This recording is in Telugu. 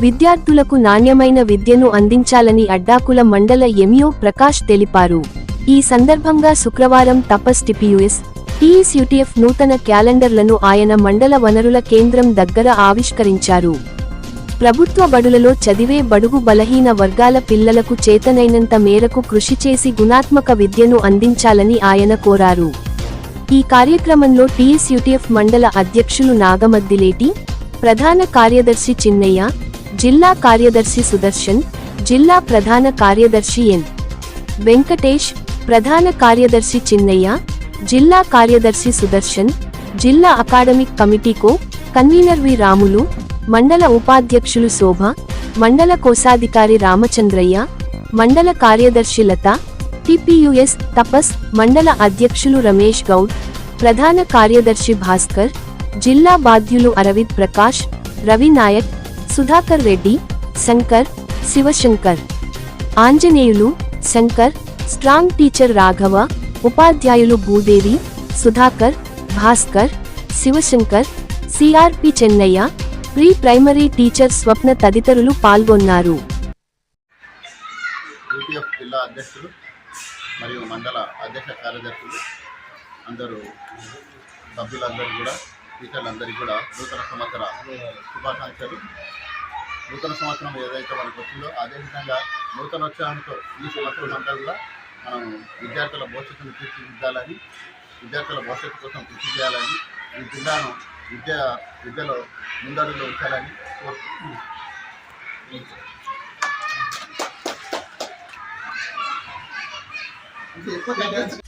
విద్యార్థులకు నాణ్యమైన విద్యను అందించాలని అడ్డాకుల మండల ఎంఈఓ ప్రకాష్ తెలిపారు. ఈ సందర్భంగా శుక్రవారం తపస్ టీఎస్యూటీఎఫ్ నూతన క్యాలెండర్లను ఆయన మండల వనరుల కేంద్రం దగ్గర ఆవిష్కరించారు. ప్రభుత్వ బడులలో చదివే బడుగు బలహీన వర్గాల పిల్లలకు చేతనైనంత మేరకు కృషి చేసి గుణాత్మక విద్యను అందించాలని ఆయన కోరారు. ఈ కార్యక్రమంలో టీఎస్యూటీఎఫ్ మండల అధ్యక్షులు నాగమద్దిలేటి, ప్రధాన కార్యదర్శి చిన్నయ్య, జిల్లా కార్యదర్శి సుదర్శన్, జిల్లా ప్రధాన కార్యదర్శి ఎన్. వెంకటేష్, ప్రధాన కార్యదర్శి చిన్నయ్య, జిల్లా కార్యదర్శి సుదర్శన్, జిల్లా అకాడమిక్ కమిటీకో కన్వీనర్ వి రాములు, మండల ఉపాధ్యక్షులు శోభ, మండల కోశాధికారి రామచంద్రయ్య, మండల కార్యదర్శి లత, టిపియుఎస్ తపస్ మండల అధ్యక్షులు రమేష్ గౌడ్, ప్రధాన కార్యదర్శి భాస్కర్, జిల్లా బాధ్యులు అరవింద్ ప్రకాష్, రవి నాయక్, సుధాకర్ రెడ్డి, శంకర్, శివశంకర్, ఆంజనేయులు, శంకర్, స్ట్రాంగ్ టీచర్ రాఘవ, ఉపాధ్యాయులు Bhudevi, Sudhakar, Bhaskar, Shivashankar, CRP Chennaiah, pre primary teacher Swapna తదితరులు పాల్గొన్నారు. జిల్లా అధ్యక్షులు మరియు మండల అధ్యక్ష కార్యదర్శులు అందరూ సభ్యులందరూ కూడా టీచర్లందరికీ కూడా నూతన సంవత్సర శుభాకాంక్షలు. నూతన సంవత్సరం ఏదైతే మనకు వచ్చిందో అదేవిధంగా నూతనోత్సాహంతో ఈ సంవత్సరం అంతా కూడా మనం విద్యార్థుల భవిష్యత్తును తీర్చిదిద్దాలని, విద్యార్థుల భవిష్యత్తు కోసం కృషి చేయాలని, ఈ జిల్లాను విద్యలో ముందడుగులో ఉంచాలని కోరుతున్నాను.